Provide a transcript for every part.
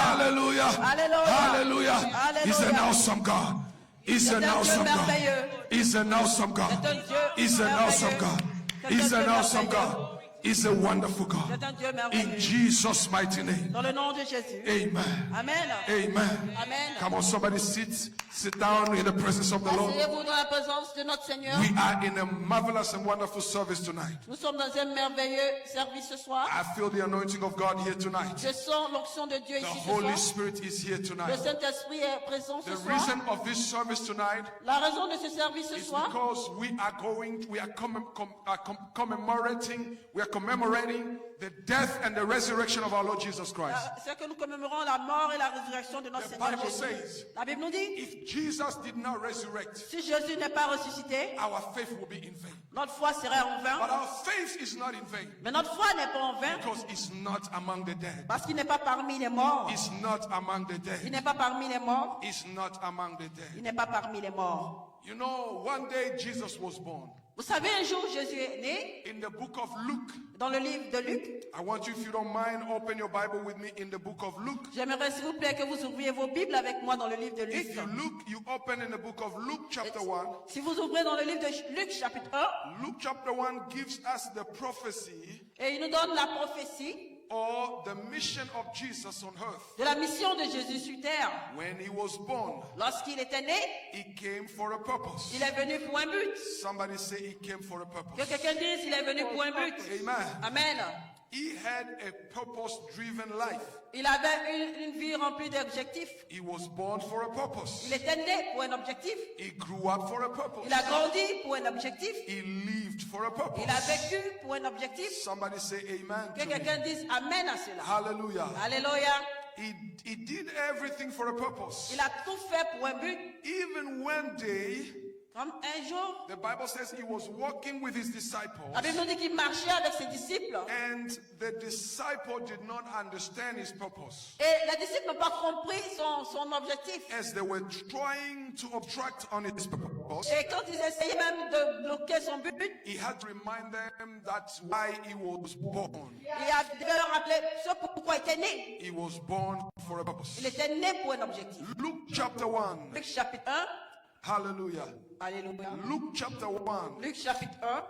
Hallelujah. Alléluia. Hallelujah. He's an Alléluia. awesome God. He's an C'est un Dieu awesome God. merveilleux. He's an awesome God. C'est un Dieu He's an awesome merveilleux. God. C'est He's un an Dieu awesome merveilleux. God. He's a wonderful God. C'est un Dieu In merveilleux. Jesus' mighty name. Dans le nom de Jésus. Amen. Amen. Amen. Amen. Come on, somebody sit down in the presence of the Lord. Asseyez-vous dans la présence de notre Seigneur. We are in a marvelous and wonderful service tonight. Nous sommes dans un merveilleux service ce soir. I feel the anointing of God here tonight. Je sens l'onction de Dieu The ici ce Holy soir. Spirit is here Le tonight. Saint-Esprit est présent ce The soir. reason of this service tonight La raison de ce service ce is soir, because we are commemorating the death and the resurrection of our Lord Jesus Christ. c'est que nous commémorons la mort et la résurrection de notre The Seigneur Bible Jésus. says, La Bible nous dit, if Jesus did not resurrect, si Jésus n'est pas ressuscité, our faith will be in vain. notre foi serait en vain. But our faith is not in vain Mais notre foi n'est pas en vain because it's not among the dead. parce qu'il n'est pas parmi les morts. It's not among the Il dead. n'est pas parmi les morts. It's not among the Il dead. n'est pas parmi les morts. You know, one day Jesus was born. Vous savez, un jour, Jésus est né In the book of Luke, dans le livre de Luc. I want you, if you don't mind, open your Bible with me in the book of Luke. J'aimerais, s'il vous plaît, que vous ouvriez vos Bibles avec moi dans le livre de Luc. If you look, you open in the book of Luke chapter 1. Si vous ouvrez dans le livre de Luc, chapitre 1, Luke chapter 1 gives us the prophecy et il nous donne la prophétie or the mission of Jesus on earth. de la mission de Jésus sur terre. When he was born, Lorsqu'il était né, he came for a purpose. il est venu pour un but. Somebody say he came for a Que purpose. quelqu'un dise, il est venu pour un but. Amen. Amen. He had a purpose-driven life. Il avait une vie remplie d'objectifs. He was born for a purpose. Il était né pour un objectif. He grew up for a purpose. Il a grandi pour un objectif. He lived for a Il a purpose. vécu pour un objectif. Somebody say amen Que to quelqu'un me. dise Amen à cela. Hallelujah. Alléluia. He did everything for a purpose. Il a tout fait pour un but. Even one day, Comme un jour, the Bible says he was walking with his disciples, la Bible nous dit qu'il marchait avec ses disciples. and the disciple did not understand his purpose. Et les disciples n'ont pas compris son objectif. As they were trying to obstruct on his purpose, Et quand ils essayaient même de bloquer son but, he had to remind them that's why he was born. il devait leur rappeler ce pourquoi il était né. He was born for a purpose. Il était né pour un objectif. Luke chapter 1. Luc chapitre 1. Hallelujah. Alléluia. Luke chapter 1. Luc chapitre 1.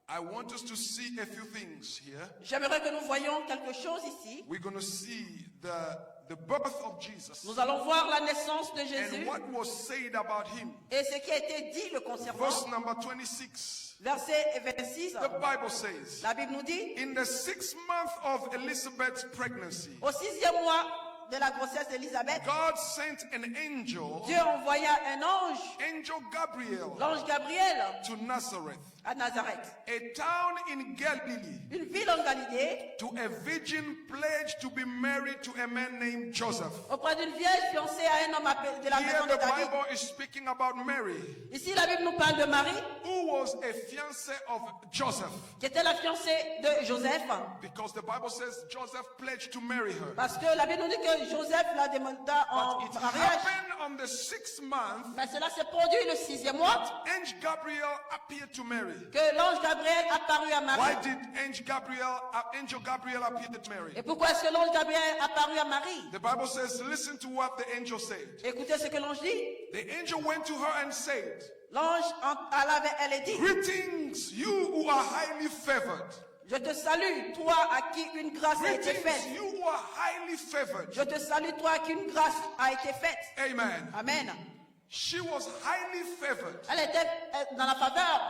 I want us to see a few things here. J'aimerais que nous voyions quelque chose ici. We're going to see the birth of Jesus Nous allons voir la naissance de Jésus and what was said about him. et ce qui a été dit le concernant. Verse number 26. Verset 26. The Bible says, La Bible nous dit, in the 6th month of Elizabeth's pregnancy, au 6e mois de la grossesse d'Élisabeth, God sent an angel, Dieu envoya un ange, Angel Gabriel, l'ange Gabriel, to Nazareth, à Nazareth, a town in Galilee, une ville en Galilée, to a virgin pledged to be married to a man named Joseph. auprès d'une vierge fiancée à un homme de la Here maison de the David. Bible is speaking about Mary, Ici, la Bible nous parle de Marie, who was a fiancée of Joseph, qui était la fiancée de Joseph, because the Bible says Joseph pledged to marry her. parce que la Bible nous dit que Joseph la demanda en But it mariage. happened on the 6th month, Mais cela s'est produit le 6e mois, Angel Gabriel appeared to Mary. que l'ange Gabriel apparut à Why Marie. did Angel Gabriel appear to Mary? Et pourquoi est-ce que l'ange Gabriel apparut à Marie? The Bible says, listen to what the angel said. Écoutez ce que l'ange dit. The angel went to her and said, L'ange alla vers elle et dit, greetings, you who are highly favored. je te salue, toi à qui une grâce a été Greetings, faite. you who are highly favored. Je te salue, toi à qui une grâce a été faite. Amen. Amen. She was highly favored. Elle était dans la faveur.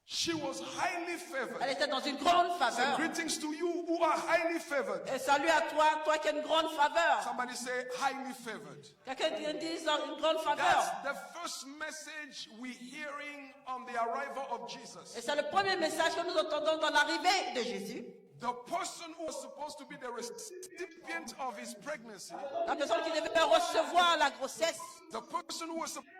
She was highly favored. Elle était dans une grande Say, faveur. greetings to you who are highly favored. Et salut à toi, toi qui as une grande faveur. Somebody say, highly favored. Quelqu'un dise une grande That's faveur. the first message we're hearing on the arrival of Jesus. Et c'est le premier message que nous entendons dans l'arrivée de Jésus. The person who was supposed to be the recipient of his pregnancy, La personne qui devait recevoir la grossesse. the person who was supposed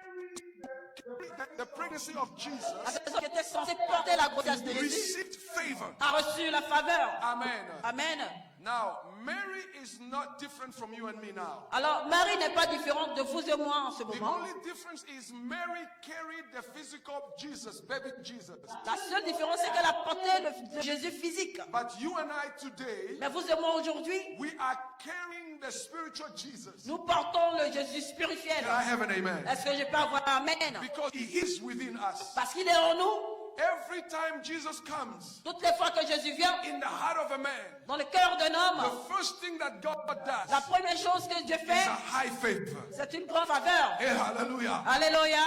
the pregnancy of La Jesus, personne qui était censée porter la grossesse de Jésus received favor. a reçu la faveur. Amen. Amen. Now, Mary is not different from you and me now. Alors, Marie n'est pas différente de vous et moi en ce The moment. only difference is Mary carried the physical Jesus, baby Jesus. La seule différence, c'est qu'elle a porté le Jésus physique. But you and I today, Mais vous et moi aujourd'hui, we are carrying the spiritual Jesus. nous portons le Jésus spirituel. Can I have an amen? Est-ce que je peux avoir un amen? Because he is within us. Parce qu'il est en nous. Every time Jesus comes Toutes les fois que Jésus vient in the heart of a man, dans le cœur d'un homme, the first thing that God la does première chose que Dieu is fait, a high favor. c'est une grande faveur. Hey, hallelujah. Alléluia.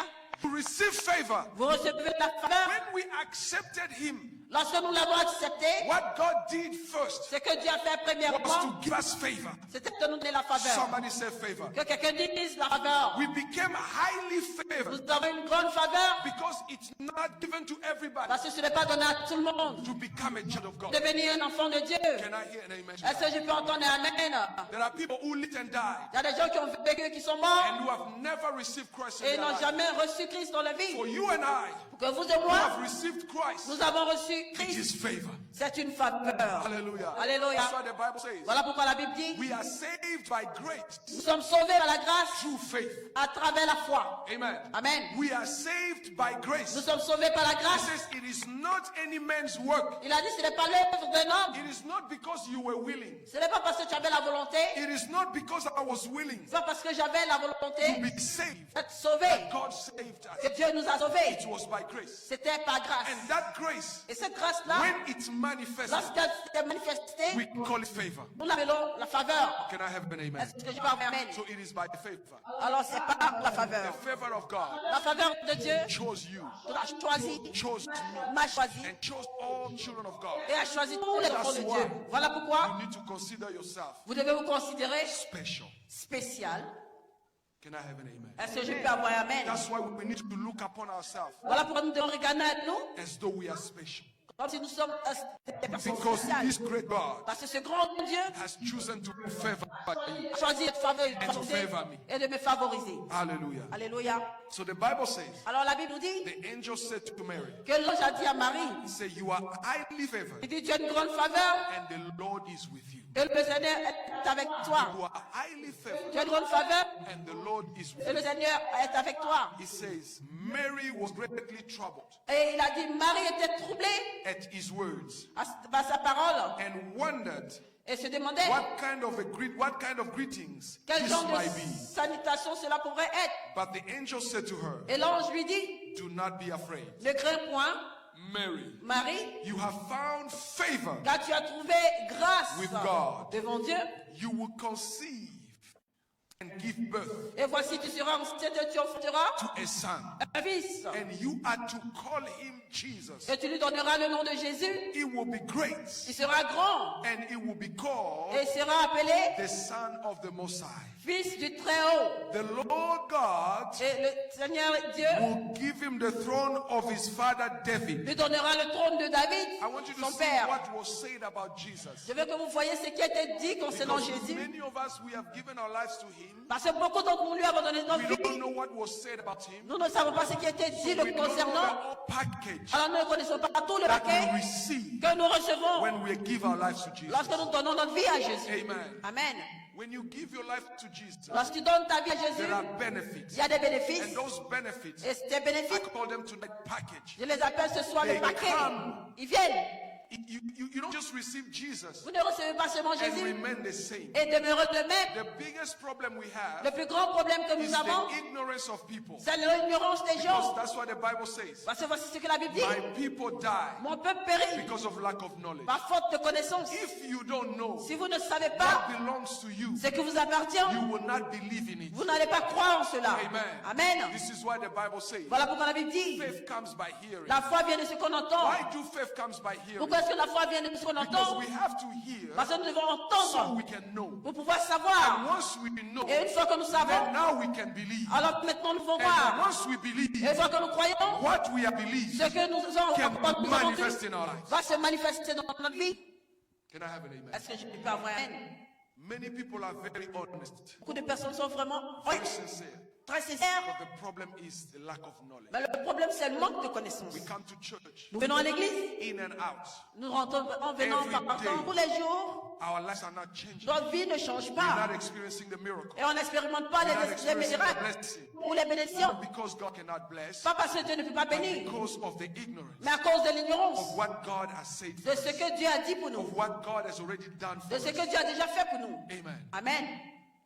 To receive favor. Vous recevez la faveur. When we accepted him, Lorsque nous l'avons accepté, what God did first ce que Dieu a fait was premièrement, to give us favor. c'était de nous donner la faveur. Somebody say favor. Que quelqu'un dise la faveur. We became highly favored Nous avons une grande faveur because it's not given to everybody parce que ce n'est pas donné à tout le monde. to become a child of God. Devenir un enfant de Dieu. Can I hear an amen? Est-ce que je peux entendre un amen? There are people who lived and died Il y a des gens qui ont vécu, qui sont morts and who have never received Christ in et their n'ont life. jamais reçu Christ dans la vie. For you and I Pour que vous et who moi, have received Christ, nous avons reçu it Christ. is favor. C'est une faveur. Hallelujah. Alléluia. That's what the Bible says. Voilà pourquoi la Bible dit, We are saved by grace nous sommes sauvés par la grâce through faith. à travers la foi. Amen. Amen. We are saved by Nous grace. sommes sauvés par la It grâce. says it is not any man's work. Il a dit, ce n'est pas l'œuvre d'un homme. It is not because you were willing. Ce n'est pas parce que tu avais la volonté. It is not because I was willing Ce n'est pas parce que j'avais la to volonté be saved. d'être sauvé God saved que us. Dieu nous a sauvés. It was by grace. C'était par grâce. And that grace, Et cette grâce-là, when it's manifested, lorsqu'elle s'est manifestée, we call it favor. nous l'appelons la faveur. Can I have an amen? Est-ce que je peux avoir un amen? So it is by favor. Alors c'est pas la faveur. The favor of God La faveur de Dieu chose you, l'a choisi, chose me, m'a choisi and chose all children of God. et a choisi tous les enfants de Dieu. Voilà pourquoi You need to consider yourself vous devez vous considérer special. spécial. Can I have an amen? Est-ce que je peux avoir un amen? That's why we need to look upon ourselves Voilà pourquoi nous devons regarder à nous as though we are special. comme si nous sommes des personnes Because spéciales. this great God Parce que ce grand Dieu has chosen to favor you. a choisi de favoriser And to favor me. et de me favoriser. Hallelujah. Alléluia. So the Bible says, Alors la Bible nous dit the angel said to Mary, que l'ange a dit à Marie, he said, you are highly favored il dit tu as une grande faveur and the Lord is with you. et le Seigneur est avec toi. You are highly favored Tu as une grande faveur and the Lord is with et le you. Seigneur est avec toi. He says, Mary was greatly troubled Et il a dit, Marie était troublée at his words par sa parole and wondered et se demandait what kind of greetings quel this genre de might be. salutation cela pourrait être. But the angel said to her, Et l'ange lui dit, do not be afraid, ne crains point, Mary, Marie, you have found favor. car tu as trouvé grâce With God. devant Dieu. You will conceive and give birth Et voici, tu seras enceinte et tu enfanteras to a son, un fils. and you are to call him Jesus. Et tu lui donneras le nom de Jésus. He will be great, Il sera grand and he will be called et il sera appelé the Son of the Most High. Fils du Très-Haut. The Lord God Et le Seigneur Dieu will give him the throne of his father David. lui donnera le trône de David, I want you to son see père. what was said about Jesus. Je veux que vous voyez ce qui a été dit concernant Because Jésus. many of us, we have given our lives to him. Parce que beaucoup d'entre nous lui avons donné notre We don't vie. know what was said about him. Nous ne savons pas ce qui a été dit le We don't know the concernant. whole package Alors nous ne connaissons pas tout le that paquet we receive que nous recevons when we give our lives to Jesus. lorsque nous donnons notre vie à Jésus. Amen. Amen. When you give your life to Jesus, Lorsque tu donnes ta vie à Jésus, there are benefits. il y a des bénéfices. And those benefits, Et ces I bénéfices, call them tonight package. je les appelle ce soir le They paquet. come. Ils viennent. You don't just receive Jesus Vous ne recevez pas seulement and Jésus remain the same. et demeurez le même. The biggest problem we Le have plus grand problème que is nous avons, the ignorance of people. c'est l'ignorance des Because gens. that's what the Bible says. Parce que voici ce que la Bible dit. My people die Mon peuple périt because of lack of knowledge. par faute de connaissance. If you don't know Si vous ne savez what pas belongs to you, ce qui vous appartient, you will not believe in it. vous n'allez pas croire en cela. Amen. Amen. This is why the Bible says Voilà pourquoi la Bible dit, faith comes by hearing. la foi vient de ce qu'on entend. Why do faith comes by hearing? Pourquoi est-ce que la foi vient de ce qu'on Because entend? we have to hear Parce que nous devons so entendre we can know. pour pouvoir And savoir. once we know, Et une fois que nous then savons, now we can believe. alors maintenant nous pouvons And voir. once we Et believe, une fois que nous croyons, what we have believed ce que nous can avons manifest in our lives. va se manifester dans notre vie. Can I have an amen? Est-ce que je peux avoir un amen? Many people are very honest, Beaucoup de personnes sont vraiment very sincere. très sincère. But the problem is the lack of knowledge. Mais le problème, c'est le manque de connaissances. We come to church, Nous venons à l'église, in and out. nous rentrons en venant Every par temps day. tous les jours. Our lives are not changing. Notre vie ne change We're pas. not experiencing the miracle. Et on n'expérimente pas We're not les experiencing the miracles blessing. ou les bénédictions. Because God cannot bless, Pas parce que Dieu ne peut pas but bénir, because of the ignorance mais à cause de of l'ignorance what God has said de for ce us, que Dieu a dit pour nous, of what God has already done for de ce us. que Dieu a déjà fait pour nous. Amen. Amen.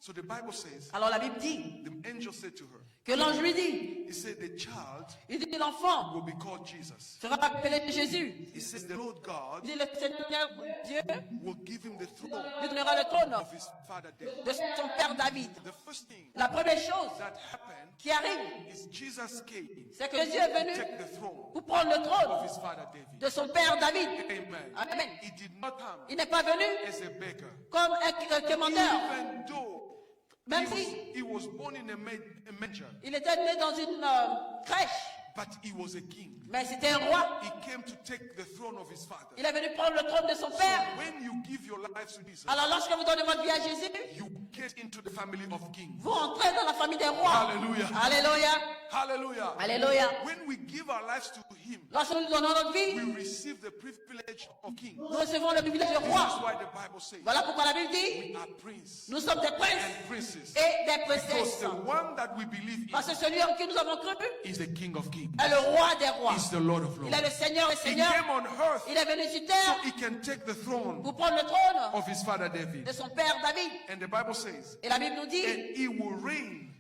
So the Bible says, Alors la Bible dit the angel said to her, que l'ange lui dit, he said, the child il dit l'enfant will be called Jesus. sera appelé Jésus. He says, the Lord God Il dit le Seigneur Dieu will give him the throne lui donnera le trône of his father David. de son père David. The first thing La première chose that happened qui arrive, is Jesus came c'est que Jésus est to venu take the throne pour prendre le of trône his father David. de son père David. Amen. Amen. He did not come Il n'est pas venu as a beggar. comme un commandeur, Even though même he si he was born in a manger, il était né dans une crèche, but he was a king. mais c'était un roi. He came to take the throne of his father. Il est venu prendre le trône de son père. When you give your life to Jesus, Alors lorsque vous donnez votre vie à Jésus, you get into the family of kings. vous entrez dans la famille des rois. Hallelujah. Alléluia. Hallelujah. Alléluia. When we give our lives to him, Lorsque nous donnons notre vie, we receive the privilege of kings. nous recevons le privilège de This roi. is why the Bible says Voilà pourquoi la Bible dit, we are princes nous sommes des princes and princesses. et des Because princesses. the one that we believe Parce que in celui en qui nous avons cru is the King of Kings. est le roi des rois. Is the Lord of Il Lords. est le Seigneur des He seigneurs. came on earth Il est venu sur so terre he can take the throne pour prendre le trône of his father David. de son père David. And the Bible says, Et la Bible nous dit, and he will reign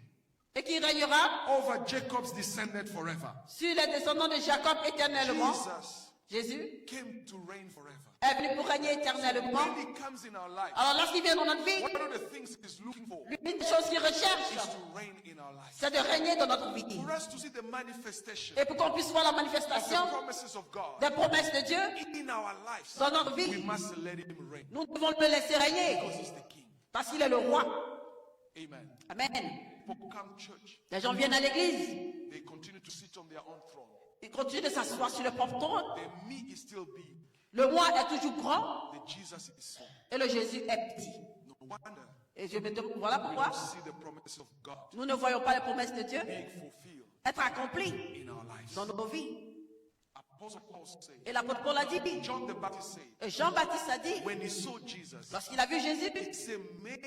et qui régnera over Jacob's descendant forever. sur les descendants de Jacob éternellement. Jesus Jésus came to reign forever. est venu pour régner éternellement. When he comes in our life, Alors lorsqu'il vient dans notre vie, one of the things he's looking for l'une des choses qu'il recherche, is to reign in our life. c'est de régner dans notre vie. For us to see the manifestation Et pour qu'on puisse voir la of the manifestation promises of God des promesses de Dieu in our lives, dans notre we vie, must let him reign nous devons le laisser régner because he's the king. parce qu'il est le roi. Amen. Amen. People come to church, Les gens viennent à l'église, they continue to sit on their own throne. ils continuent de s'asseoir sur le propre trône. The me is still big, Le moi est toujours grand the Jesus is small. et le Jésus est petit. No wonder Et je me demande, voilà we pourquoi don't see the promises of God nous ne voyons pas les promesses de Dieu being fulfilled être accomplies in our lives. dans nos vies. Apostle Paul said, Et l'apôtre Paul a dit, John the Baptist said, et Jean-Baptiste a dit, when he saw Jesus, lorsqu'il a vu Jésus, he said, may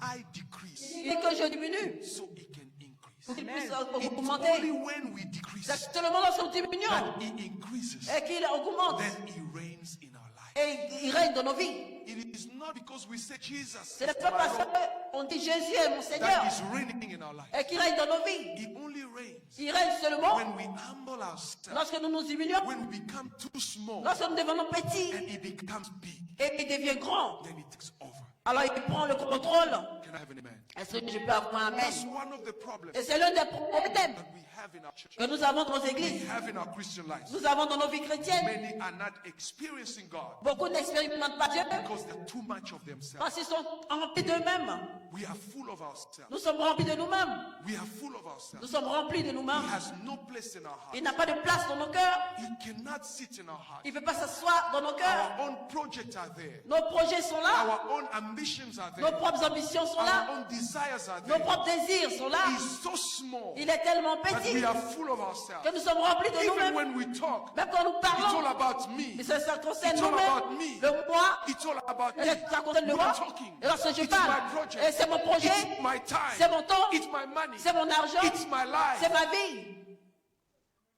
I decrease il dit que je diminue so he can increase. pour qu'il puisse It's augmenter. only when we decrease C'est seulement lorsque nous diminuons that he increases, et qu'il augmente then he reigns in our life. et il règne dans nos vies. It is not because we say Jesus Ce n'est is pas my parce Lord qu'on dit Jésus est mon that Seigneur is reigning in our life. et qu'il règne dans nos vies. He only reigns Il règne seulement when we humble ourselves, lorsque nous nous diminuons, when we become too small lorsque nous devenons petits and he becomes big, et il devient grand. then he takes over. Alors il prend le contrôle. Can I have an amen? Est-ce que je peux avoir un amen? That's one of the problems Et c'est l'un des problèmes that we have in our church, que nous avons dans nos we églises, have in our Christian lives. nous avons dans nos vies chrétiennes. Many are not experiencing God Beaucoup n'expérimentent pas Dieu because they're too much of themselves. parce qu'ils sont remplis d'eux-mêmes. We are full of ourselves. Nous sommes remplis de nous-mêmes. We are full of Nous ourselves. sommes remplis de He nous-mêmes. has no place in our heart. Il n'a pas de place dans nos cœurs. He cannot sit in our heart. Il ne peut pas s'asseoir dans nos cœurs. Our own projects are there. Nos projets sont là. Our own ambitions are Nos there. propres ambitions sont Our là. own desires are Nos there. propres désirs sont là. He's so small Il est tellement that petit we are full of ourselves. que nous sommes remplis de Even nous-mêmes. when we talk, Même quand nous it's all parlons, about me. mais ça concerne It's all about nous-mêmes. me. Le moi, It's all about me. ça concerne le When I'm moi. talking, Et lorsque je it's parle, my project. et c'est mon projet, It's my time. c'est mon temps, It's my money. c'est mon argent, It's my life. c'est ma vie.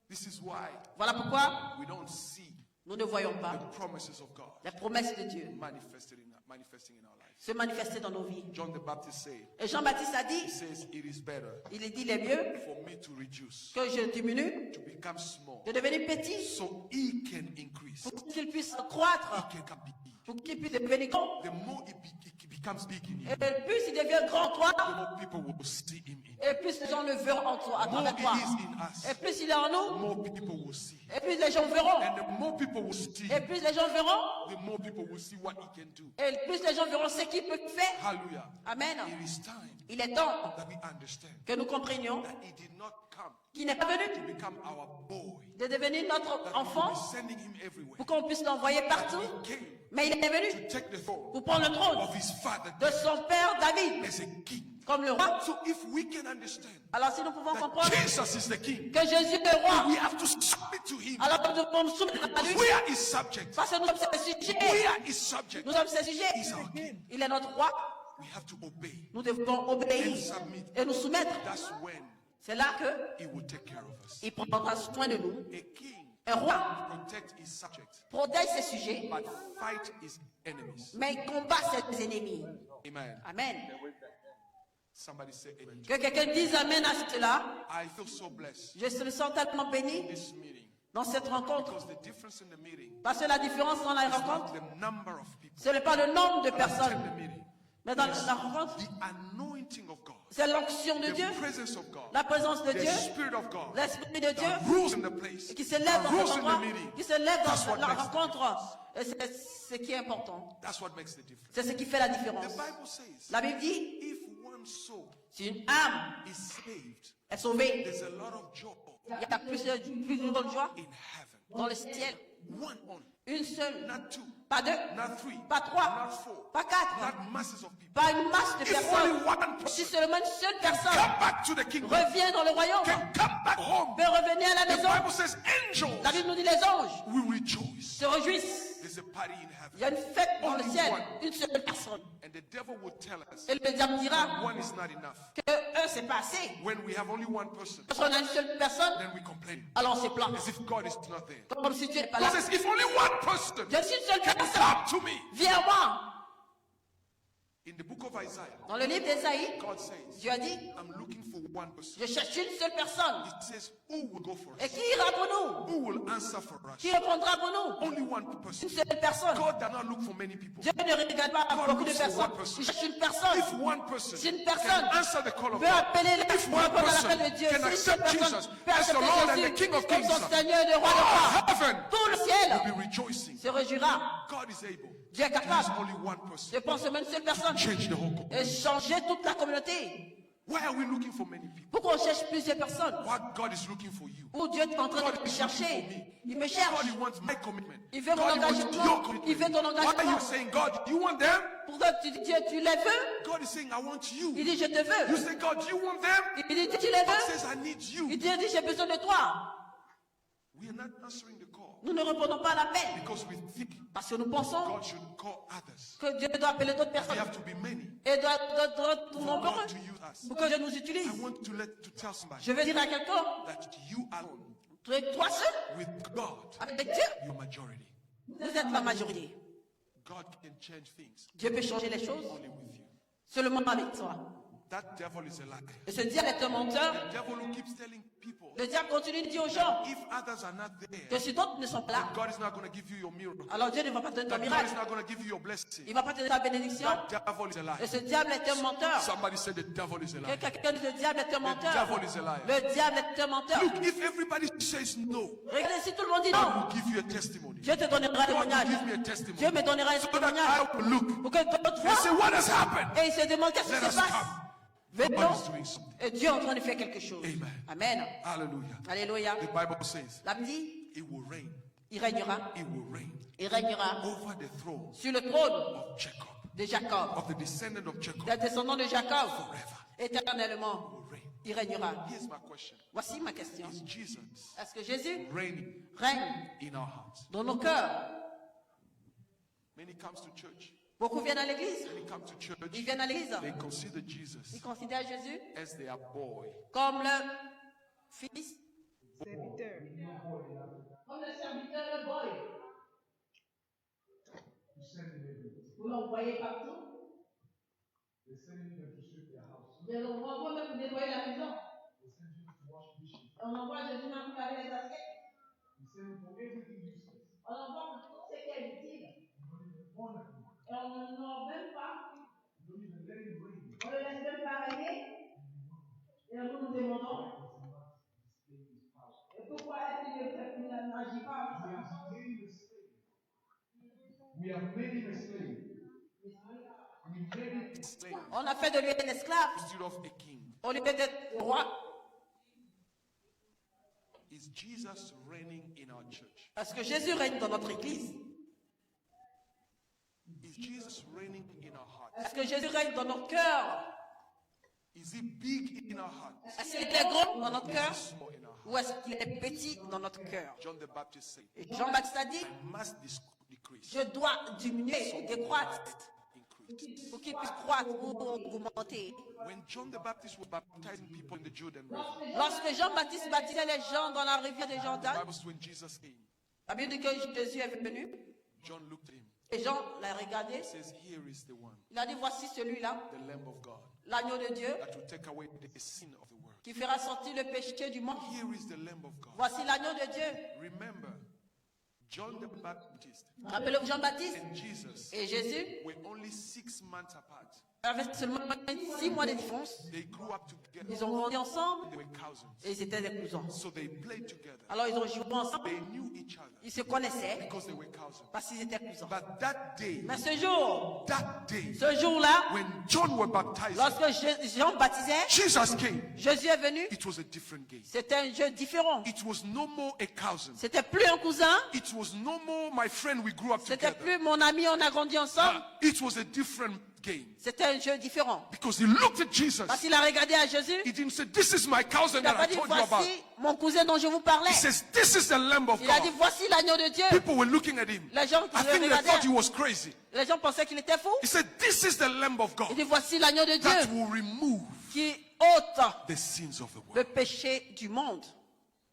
This is why Voilà pourquoi we don't see nous ne voyons pas the promises of God les promesses de Dieu manifesting in our lives. se manifester dans nos vies. John the Baptist said, Et Jean-Baptiste a he dit, says, it is better il est dit, il est mieux for me to reduce, que je diminue, to become small, de devenir petit, so he can increase. pour qu'il puisse croître, He can become big. pour qu'il puisse devenir grand. The more he becomes big in you, Et plus il devient grand en toi, the more people will see him in. et plus les gens le verront en toi, à The more travers toi. he is in us, Et plus il est en nous, more people will see. et plus les gens verront. And the more people will see, Et plus les gens verront, the more people will see what he can do. et plus les gens verront ce qu'il peut faire. Hallelujah. Amen. It is time Il est temps that we understand que nous comprenions that he did not come qu'il n'est pas venu to become our boy, de devenir notre that we enfant will be sending him everywhere. pour qu'on puisse l'envoyer partout, He came mais il est to venu take the throne pour prendre le trône of his father de son père David. as a king. comme le roi. So if we can understand Alors si nous pouvons that comprendre Jesus is the king, que Jésus est le roi, we have to submit to him. alors nous devons nous soumettre à lui. We are his subjects. Parce que nous sommes ses We sujets. are his subjects. Nous sommes ses sujets. He's our king. Il est notre roi. We have to obey. Nous devons obéir et nous soumettre. That's when C'est là que he will take care of us. il prendra soin de nous. A king Un roi protect his subjects, protège ses sujets, but fight his enemies. mais il combat ses ennemis. Amen. Amen. Somebody say amen. Que quelqu'un dise Amen à cela. I feel so blessed Je me sens tellement béni this meeting dans cette rencontre. because the difference in the meeting Parce que la différence dans la is rencontre, not the number of people ce n'est pas le nombre de that personnes, attend the meeting. mais dans la rencontre, The anointing of God, c'est l'onction de Dieu, the presence of God, la présence de the Dieu, Spirit of God l'Esprit de Dieu that rules in the place, qui se lève that dans rules cet in the endroit, meeting. qui se lève That's dans what la makes the rencontre. Et c'est ce qui est important. That's what makes the difference. C'est ce qui fait la différence. The Bible says, La Bible dit, if one soul si une âme is saved, est sauvée, there's a lot of joy il y a plus de bonne joie in heaven. dans le ciel. One only, Une seule, not two, pas deux, not three, pas trois, not four, pas quatre, not masses of people. pas une masse de If personnes. only one Si person seulement une seule personne come back to the kingdom, revient dans le royaume, can come back home, peut revenir à la the maison, Bible says angels la Bible nous dit les anges will rejoice. se réjouissent. There's a party in Il y a heaven. une fête dans le Only ciel, one. une seule personne. And the devil will tell us Et le diable dira one is not enough. que eux, c'est pas assez. When we have only one person, Parce qu'on a une seule personne, then we complain alors on se plaint. as if God is not there. Comme si Dieu n'est pas God là. says, if only one person Je suis une seule can personne. come to me. Viens à moi. In the book of Isaiah, Dans le livre d'Ésaïe, God says, Dieu a dit, I'm looking for one person. je cherche une seule personne. He says, who will go for Et us? qui ira pour nous? Who will answer for us? Qui répondra pour nous? Only one person. Une seule personne. God does not look for many people. Dieu ne regarde pas God beaucoup de looks for personnes. one person. Il cherche une personne. If one person Si une can personne answer the call of peut God, appeler les if one répondre à person l'appel de Dieu, can si une accept seule personne Jesus peut as the Lord and accepter the King Jésus of comme Kings, son Seigneur et le roi de all roi, heaven tout le ciel will be rejoicing. se réjouira. God is able. Dieu est There's capable only one person de prendre seulement une seule personne change the whole community. et changer toute la communauté. Why are we looking for many people? Pourquoi on cherche plusieurs personnes? Why God is looking for you? Où Dieu est en train de me chercher. Il me cherche. God, he wants my commitment. Il veut mon God, he wants engagement. your Il veut commitment. ton Why are you engagement. saying, God, you want them? Pourquoi tu dis Dieu, tu les veux? God is saying, I want you. Il dit, je te You veux. say, God, you want them? Il dit, tu les God veux? says, I need you. Il dit, j'ai besoin de toi. We are not answering the call Nous ne répondons pas à l'appel because we think parce que nous pensons God should call others. que Dieu doit appeler d'autres They personnes have to be many et doit être for nombreux God to use us. pour que Dieu nous utilise. I want to tell somebody Je veux dire à quelqu'un, that you alone, toi seul, with God, avec Dieu, you're majority. vous êtes la majorité. God can change things Dieu peut changer les choses only with you. seulement avec toi. That devil is a liar. Et ce diable est un menteur. The devil who keeps telling people Le diable continue de dire aux gens if others are not que there, si d'autres ne sont pas là, God is not going to give you your miracle. alors Dieu ne va pas te donner ton That God miracle. is not going to give you your blessing. Il ne va pas te donner ta bénédiction. That devil is a liar. Et ce diable est un menteur. Somebody said the devil is a liar. Quelqu'un dit le diable est un The menteur. devil is a liar. Le diable est un menteur. Look, if everybody says no, Regardez, si tout le monde dit God non, will give you a testimony. Dieu te donnera un God will témoignage. give me a testimony. Dieu me donnera un So that témoignage. I will look Pour que d'autres and say, voient what has happened? et ils se demandent qu'est-ce Let qui us se passe. come. Venons. God is doing something. Et Dieu est en train de faire quelque chose. Amen. Amen. Hallelujah. Alléluia. The Bible says La Bible dit, it will reign. il régnera. It will reign Il régnera over the throne sur le trône of Jacob, de Jacob, of the descendant of Jacob des descendants de Jacob, forever. éternellement. Will reign. Il régnera. Here's my question. Voici ma question. Is Jesus Est-ce que Jésus reigning règne in our hearts? dans nos cœurs? When he comes to church, Beaucoup viennent à l'église. when he comes to church, Ils viennent à l'église. they consider Jesus Ils considèrent Jésus as their boy. comme le fils, Serviteur. comme le serviteur, le boy. Vous l'envoyez partout. Vous l'envoie même pour nettoyer la maison. On envoie Jésus même pour laver les assiettes. On envoie pour tout ce qui est utile. Et on ne l'envoie même pas. On ne le laisse même pas régner. Et nous nous demandons. Et pourquoi est-ce qu'il n'agit pas avec ça? We have made him a slave. We made him Slave On a fait de lui un esclave instead of a king. au lieu d'être roi. Is Jesus reigning in our church? Parce que Jésus règne dans notre église. Is Jesus reigning in our hearts? Est-ce que Jésus règne dans nos cœurs? Is it big in our heart? Est-ce qu'il était grand dans notre cœur Small in our heart? ou est-ce qu'il était petit dans notre cœur? John the Baptist said, Et Jean-Baptiste a dit, I must decrease, je dois diminuer, décroître, increase. pour qu'il puisse croître ou augmenter. When John the Baptist was baptizing people in the Jordan River, Lorsque Jean-Baptiste baptisait les gens dans la rivière de the Jordan, Bible says when Jesus came, la Bible dit que Jésus est venu John looked at him. et Jean l'a regardé. He says, here is the one, Il a dit, voici celui-là, the Lamb of God, l'agneau de Dieu, that will take away the sin of the world. qui fera sortir le péché du monde. Here is the Lamb of God. Voici l'agneau de Dieu. Remember, John the Baptist Rappelez-vous Jean-Baptiste and Jesus et Jésus were only 6 months apart. avaient seulement 6 mois de différence. They grew up together. Ils ont grandi ensemble They were cousins. et ils étaient des cousins. So they played together. Alors ils ont joué ensemble, They knew each other ils se connaissaient because they were cousins. parce qu'ils étaient cousins. But that day, Mais ce jour, ce jour-là, when John was baptized, lorsque Jean baptisait, Jesus came. Jésus est venu, It was a different game. c'était un jeu différent. It was no more a cousin. C'était plus un cousin, It was no more my friend, we grew up c'était together. plus mon ami, on a grandi ensemble. It was a different game. C'était un jeu différent. Because he looked at Jesus. Parce qu'il a regardé à Jésus, He didn't say, this is my cousin il n'a that pas I dit, told you about. voici mon cousin dont je vous parlais. He says, this is the Lamb of Il a dit, God. voici l'agneau de Dieu. People were looking at him. Les gens qui I le think they regardaient, thought he was crazy. les gens pensaient qu'il était fou. He said, this is the Lamb of Il God dit, voici l'agneau de that Dieu will remove qui ôte the sins of the le world. péché du monde.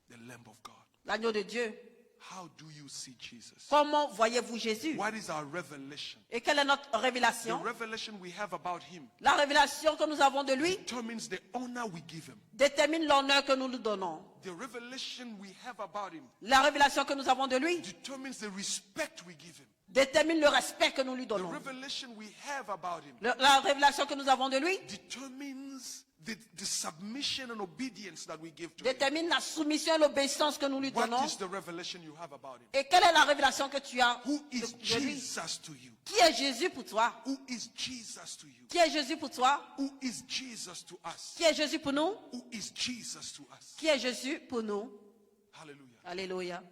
The Lamb of God. L'agneau de Dieu. How do you see Jesus? Comment voyez-vous Jésus? What is our revelation? Et quelle est notre The révélation? revelation we have about him La révélation que nous avons de lui determines the honor we give him. détermine l'honneur que nous lui donnons. The revelation we have about him La révélation que nous avons de lui determines the respect we give him. détermine le respect que nous lui The donnons. revelation we have about him La révélation que nous avons de lui determines the submission and obedience that we give to him. détermine la soumission et l'obéissance que nous lui What donnons. is the revelation you have about him? Et quelle est la révélation que tu as Who is de lui? Jesus to you? Qui est Jésus pour toi? Who is Jesus to you? Qui est Jésus pour toi? Who is Jesus to us? Qui est Jésus pour nous? Who is Jesus to us? Qui est Jésus pour nous? Hallelujah. Alléluia.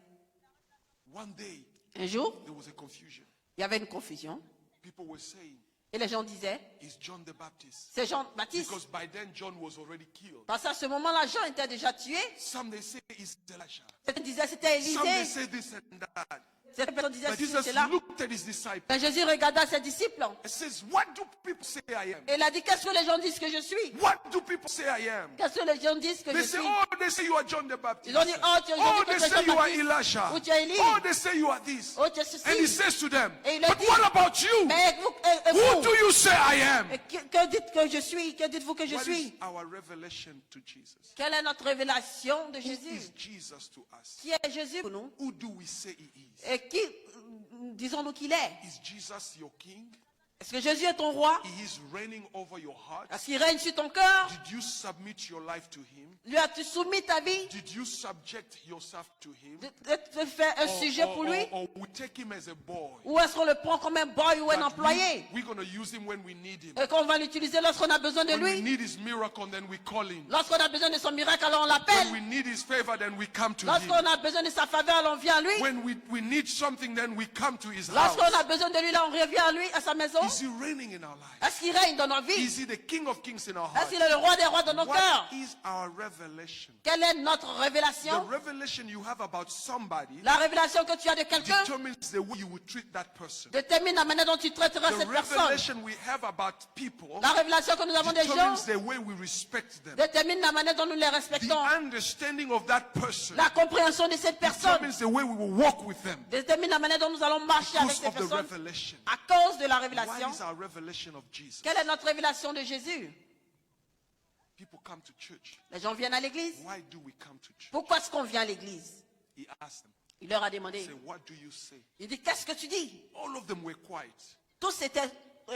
One day Un jour, there was a confusion. il y avait une confusion. People were saying, Et les gens disaient, is John the Baptist? c'est Jean-Baptiste. Because by then John was already killed. Parce qu'à ce moment-là, Jean était déjà tué. Some they say it's Elisha. Certains disaient c'était Some they Élisée. say this and that. Certaines personnes disaient But ceci, Jesus cela. looked at his disciples Mais Jésus regarda ses disciples. and says, what do people say I am? Et il a dit, qu'est-ce que les gens disent que je suis? What do people say I am? Qu'est-ce que les gens disent que They je say, suis? oh, they say you are John the Baptist. Ils ont dit, oh, tu es Oh, Jésus, they que tu es say you are Jean-Baptiste. Elisha. Ou tu es Élie. Oh, they say you are this. Oh, tu es ceci. And he says to them, Et il leur but dit, what about you? Mais vous, et Who vous? do you say I am? Et que dites que je suis? Que dites-vous que je What is suis? our revelation to Jesus? Quelle est notre révélation de Who Jésus? is Jesus to us? Qui est Jésus pour nous? Who do we say he is? Et qui disons-nous qu'il est? Is Jesus your king? Est-ce que Jésus est ton roi? He is reigning over your heart. Est-ce qu'il règne sur ton cœur? Did you submit your life to him? Lui as-tu soumis ta vie? Did you subject yourself to him? De faire un sujet pour lui? Or we take him as a boy. Ou est-ce qu'on le prend comme un boy ou un That employé? we're going to use him when we need him. Et qu'on va l'utiliser lorsqu'on a besoin de When we lui? need his miracle, then we call him. Lorsqu'on a besoin de son miracle, alors on When l'appelle. we need his favor, then we come to him. Lorsqu'on a besoin de sa faveur, alors on vient à lui. When we need something, then we come to his house. Lorsqu'on a besoin de lui, là, on revient à lui, à sa maison. Is he reigning in our lives? Est-ce qu'il règne dans nos vies? Is he the King of Kings in our Est-ce hearts? qu'il est le roi des rois de nos cœurs? What is our revelation? Quelle est notre The révélation? revelation you have about somebody La révélation que tu as de quelqu'un determines the way you will treat that person. détermine la manière dont tu traiteras The cette personne. revelation we have about people La révélation que nous avons des gens determines the way we respect them. détermine la manière dont nous les The respectons. understanding of that person La compréhension de cette personne determines the way we will walk with them. détermine la manière dont nous allons marcher avec Because ces of the personnes revelation. à cause de la What révélation. is our revelation of Jesus? Quelle est notre révélation de Jésus? People come to church. Les gens viennent à l'église. Why do we come to church? Pourquoi est-ce qu'on vient à l'église? He asked them. Il leur a He demandé. said, what do you say? Il dit, qu'est-ce que tu dis? All of them were quiet. Tous étaient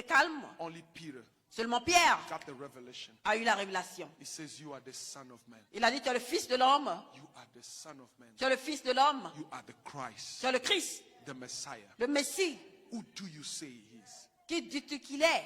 calmes. Only Peter Seulement Pierre got the revelation. a eu la révélation. He says, you are the Son of Man. Il a dit, tu es le fils de l'homme. You are the Son of Man. Tu es le fils de l'homme. You are the Christ, Tu es le Christ, the Messiah. le Messie. Who do you say he is? Qui dis-tu qu'il est?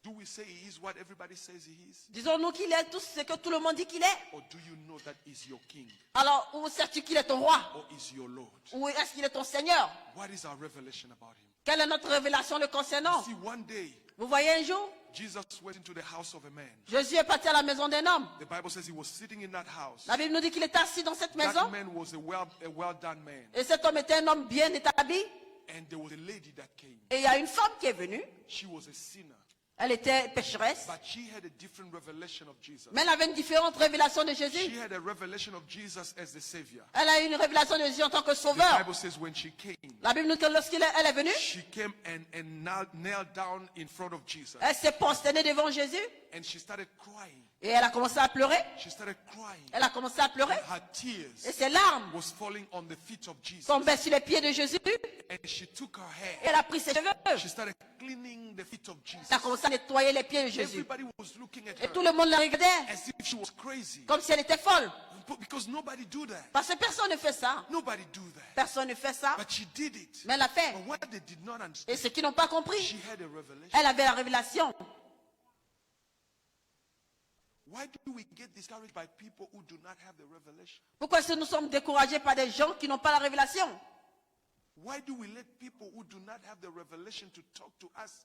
Do we say he is what everybody says he is? Disons-nous qu'il est tout ce que tout le monde dit qu'il est. Or do you know that he's your king? Alors, où sais-tu qu'il est ton roi? Or is your Lord? Ou est-ce qu'il est ton Seigneur? What is our revelation about him? Quelle est notre révélation le concernant? See, one day, Vous voyez un jour, Jesus went into the house of a man. Jésus est parti à la maison d'un homme. The Bible says he was sitting in that house. La Bible nous dit qu'il était assis dans cette That maison. man was a well-done man. Et cet homme était un homme bien établi. And there was a lady that came. Et il y a une femme qui est venue. She was a sinner. Elle était pécheresse. But she had a different revelation of Jesus. Mais elle avait une différente révélation de Jésus. She had a revelation of Jesus as the Savior. Elle a eu une révélation de Jésus en tant que The sauveur. Bible says when she came, La Bible nous dit que lorsqu'elle est venue, she came and knelt down in front of Jesus. elle s'est prosternée devant Jésus. And she started crying. Et elle a commencé à pleurer. She started crying. Elle a commencé à pleurer. Her Et tears ses larmes was falling on the feet of Jesus. tombaient sur les pieds de Jésus. And she took her Et hair. elle a pris ses cheveux. She started cleaning the feet of Jesus. Elle a commencé à nettoyer les pieds de Jésus. Everybody was looking at Et tout her le monde la regardait as if she was crazy. comme si elle était folle. Because nobody do that. Parce que personne ne fait ça. Nobody do that. Personne ne fait ça. But she did it. Mais elle l'a fait. But what they did not Et understand, ceux qui n'ont pas compris, she had a revelation. elle avait la révélation. Why do we get discouraged by people who do not have the revelation? Pourquoi est-ce que nous sommes découragés par des gens qui n'ont pas la révélation? Why do we let people who do not have the revelation to talk to us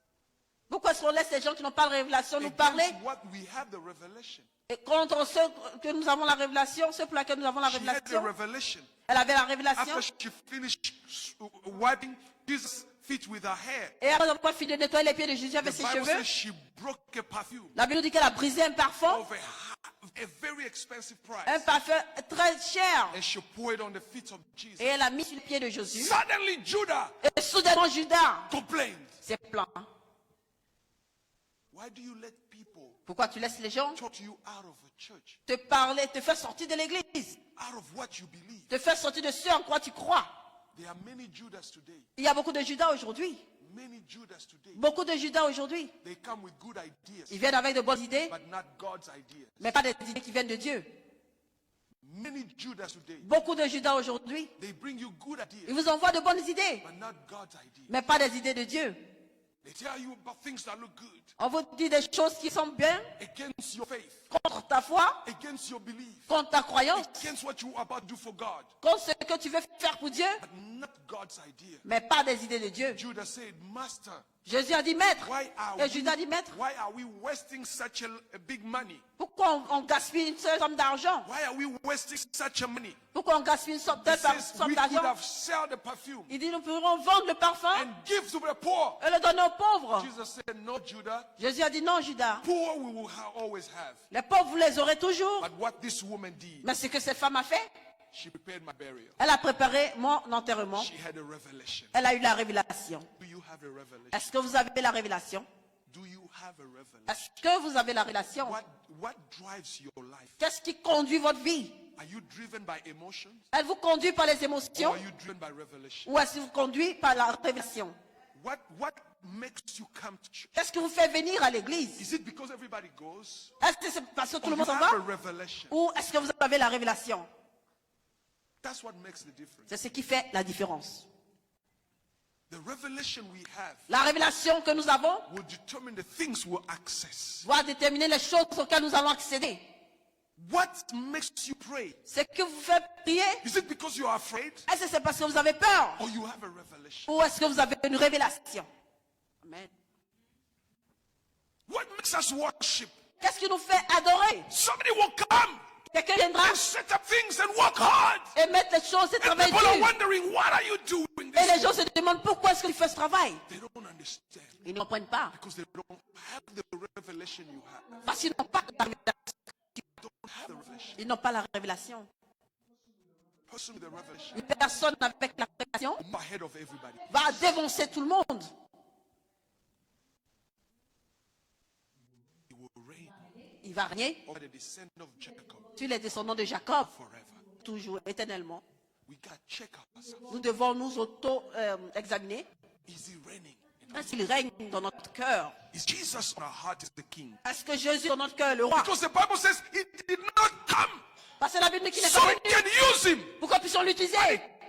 Pourquoi est-ce qu'on laisse les gens qui n'ont pas la révélation nous parler? against what we have the revelation? Et contre ceux que nous avons la révélation, ceux pour lesquels nous avons la She had the révélation, revelation. elle avait la révélation. After she finished wiping Jesus' feet with her hair, Et après avoir fini de nettoyer les pieds de Jésus the avec ses Bible cheveux, says she broke a perfume la Bible nous dit qu'elle a brisé un parfum, of a very expensive un price, parfum très cher. and she poured it on the feet of Jesus. Et elle a mis sur les pieds de Jésus. Suddenly Judah Et soudainement, Judas complained. s'est plaint. Why do you let people Pourquoi tu laisses les gens talk to you out of a church, te parler, te faire sortir de l'église, out of what you believe? te faire sortir de ce en quoi tu crois? There are many Judas today. Il y a beaucoup de Judas aujourd'hui. Many Judas today. Beaucoup de Judas aujourd'hui. They come with good ideas, Ils viennent avec de bonnes idées, but not God's ideas. mais pas des idées qui viennent de Dieu. Many Judas today. Beaucoup de Judas aujourd'hui, They bring you good ils ideas, vous envoient de bonnes idées, but not God's ideas. mais pas des idées de Dieu. They tell you about things that look good, On vous dit des choses qui sont bien against your faith, contre ta foi, against your belief, contre ta croyance, against what you are about to do for God, contre ce que tu veux faire pour Dieu, but not God's idea. mais pas des idées de Dieu. Judas said, Master, Jésus a dit maître. why are Et Judas a dit maître. we wasting such a big money? Pourquoi on gaspille une seule somme d'argent? Why are we wasting such a money? Pourquoi on gaspille une somme, He telle says somme we could d'argent? have sold the perfume Il dit nous pourrons vendre le parfum and give to the poor. et le donner aux pauvres. Jesus said, no, Judah, Jésus a dit non, Judas. poor we will always have. Les pauvres, vous les aurez toujours. But what this woman did, Mais ce que cette femme a fait, she prepared my burial. elle a préparé mon enterrement. She had a revelation. Elle a eu la révélation. Do you have a revelation? Est-ce que vous avez la révélation? Do you have a revelation? Est-ce que vous avez la révélation? What drives your life? Qu'est-ce qui conduit votre vie? Are you driven by emotions? Elle vous conduit par les Or émotions are you driven by revelation? ou est-ce qu'il vous conduit par la révélation? What makes you come to church? Qu'est-ce qui vous fait venir à l'église? Is it because everybody goes? Est-ce que c'est parce que tout Or le you monde s'en have a va? revelation? Ou est-ce que vous avez la révélation? That's what makes the difference. C'est ce qui fait la différence. The revelation we have La révélation que nous avons will determine the things we'll access. va déterminer les choses auxquelles nous allons accéder. What makes you pray? Ce que vous fait prier, Is it because you are afraid? est-ce que c'est parce que vous avez peur? Or you have a revelation? Ou est-ce que vous avez une révélation? Amen. What makes us worship? Qu'est-ce qui nous fait adorer? Somebody will come Quelqu'un viendra and set up things and work hard. et mettre les choses et And travailler people are dur. wondering, what are you doing Et les this gens for? se demandent pourquoi est-ce qu'il fait ce travail. They don't understand Ils ne comprennent pas. because they don't have the revelation you have. Parce qu'ils n'ont pas la révélation. Don't have the revelation. Ils n'ont pas la révélation. Person with the revelation Une personne avec la révélation ahead of everybody. va défoncer tout le monde. He will reign Il va régner over the descendant of Jacob sur les descendants de Jacob, forever. toujours, éternellement. We got to check ourselves. Nous devons nous auto-examiner. Is he reigning? in our Est-ce qu'il règne dans notre cœur? Is Jesus on our heart is the king? Est-ce que Jésus dans notre cœur est le roi? Because the Bible says he did not come Parce que la Bible dit qu'il n'est so pas we venu can use him. pour qu'on puisse l'utiliser.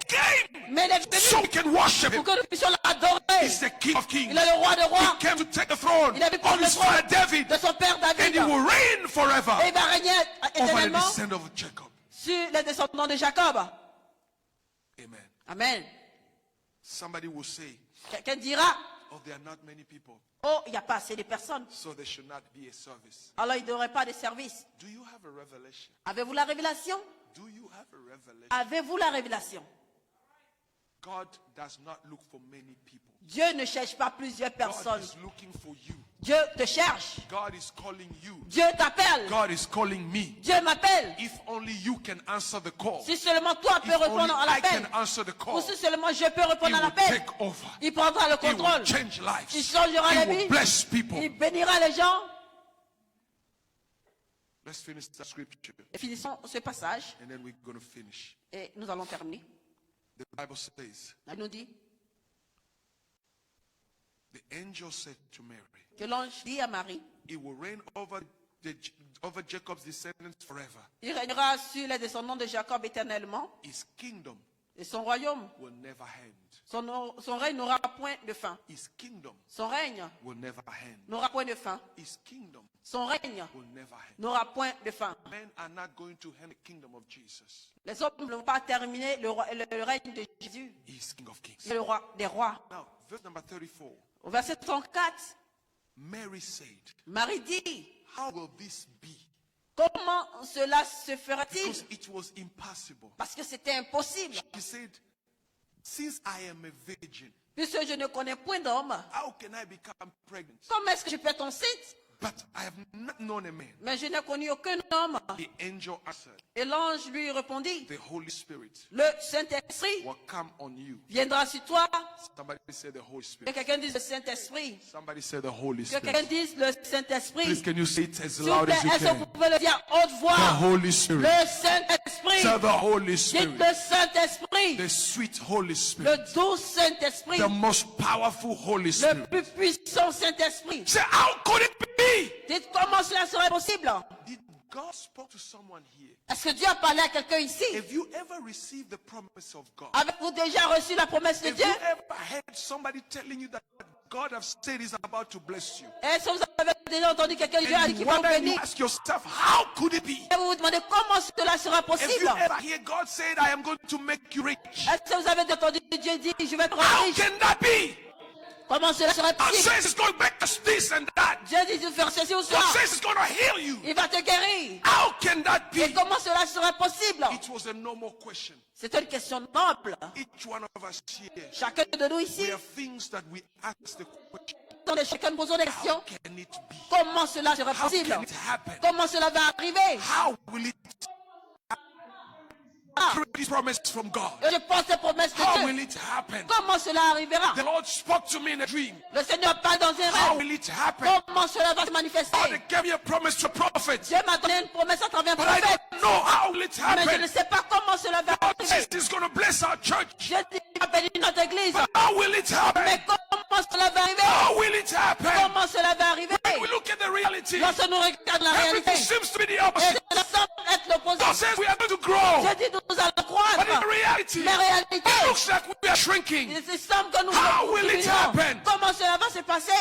Came Mais il est so venu we can worship him. pour que nous puissions l'adorer. He's the king of kings. Il est le roi de He rois came to take the throne Il avait pris of le his trône father David, de son père and David. he will reign forever Et il va régner over the éternellement descendant of Jacob. sur les descendants de Jacob. Amen. Amen. Somebody will say, Quelqu'un dira, oh, there are not many people, oh, il n'y a pas assez de personnes. so there should not be a service. Alors il n'y aurait pas de service. Do you have a revelation? Avez-vous la révélation? Do you have a revelation? Avez-vous la révélation? God does not look for many people. Dieu ne cherche pas plusieurs God personnes. is looking for you. Dieu te cherche. God is calling you. Dieu t'appelle. God is calling me. Dieu m'appelle. If only you can answer the call. Si seulement toi peux If only répondre à I l'appel. can answer the Ou call. si seulement je peux He répondre à will l'appel. take over. Il prendra le He will contrôle. change Il lives. changera He les will vies. bless people. Il bénira les gens. Let's finish the scripture Et finissons ce passage. and then we're going to finish. Et nous allons terminer. The Bible says, Il nous dit the angel said to Mary, que l'ange dit à Marie, he will reign over Jacob's descendants forever. il régnera sur les descendants de Jacob éternellement. His kingdom Et son royaume, will never end. son règne n'aura point de fin. His kingdom Son règne will never end. n'aura point de fin. His kingdom Son règne will never end. n'aura point de fin. Men are not going to end the kingdom of Jesus. Les hommes ne vont pas terminer le règne de Jésus. He is King of Kings. Il est le roi des rois. Now, verse number 34. Au verset 34, Mary said, Marie dit, how will this be? comment cela se fera-t-il? Because it was impossible. Parce que c'était impossible. She said, since I am a virgin, Puisque je ne connais point d'homme, how can I become pregnant? comment est-ce que je peux être enceinte? But I have not known a man. Mais je n'ai connu aucun homme. The angel answered, Et l'ange lui répondit, the Holy Spirit le Saint-Esprit will come on you. viendra sur toi. Somebody said the Holy Que Spirit. quelqu'un dise le Saint-Esprit. Somebody said the Holy Que quelqu'un Spirit. dise le Please, Saint-Esprit. can you say it as S'il vous loud plaît, as you est-ce que vous can? pouvez le dire à haute The voix? Holy Spirit. Le Saint-Esprit. Say the Holy Dites Spirit. le Saint-Esprit. The sweet Holy Le Spirit. doux Saint-Esprit. The most powerful Holy Le Spirit. plus puissant Saint-Esprit. Say, how could it be? Dites comment cela serait possible. Did God spoke to someone here? Est-ce que Dieu a parlé à quelqu'un ici? Have you ever received the promise of God? Avez-vous déjà reçu la promesse de Have Dieu? you ever heard somebody telling you that God has said is about to bless you? Est-ce que vous avez déjà entendu quelqu'un Dieu a dit And qu'il you va vous wonder, you bénir? ask yourself, how could it be? Et vous vous demandez comment cela sera Have possible? you ever heard God said, I am going to make you rich? Est-ce que vous avez entendu Dieu dire je vais te rendre How riche? can that be? Comment cela serait God possible? says it's going to make us this and that. Dieu dit de faire ceci ou God cela. says it's going to heal you. Il va te guérir. How can that Et be? comment cela serait possible? It was a normal question. C'est une question noble. Each one of us here, Chacun de nous ici, we have things that we ask the question. chacun nous posons des questions. How can it be? Comment cela serait How possible? can it happen? Comment cela va arriver? How will it Ah, this promise from God? je pense aux promesses How de will Dieu. it happen? Comment cela arrivera? The Lord spoke to me in a dream. Le Seigneur parle dans un How rêve. will it happen? Comment cela va se manifester? God gave me a promise to a prophet, Dieu m'a donné une promesse à travers un but I prophète. don't know how will it Mais je ne happen. sais pas comment cela va God says arriver. He's going to bless our church, Dieu dit qu'il va bénir notre église. but how will it happen? Mais comment cela va arriver? How will it happen? Comment cela va arriver? We look at the reality. Lorsque nous regardons la réalité, Everything seems to be the et opposite. cela semble être l'opposé. God says we are going to grow, Dieu dit nous allons but in croître. reality, Mais en réalité, it looks like we are shrinking. il semble que nous How will it diminuons. happen? Comment cela va se passer?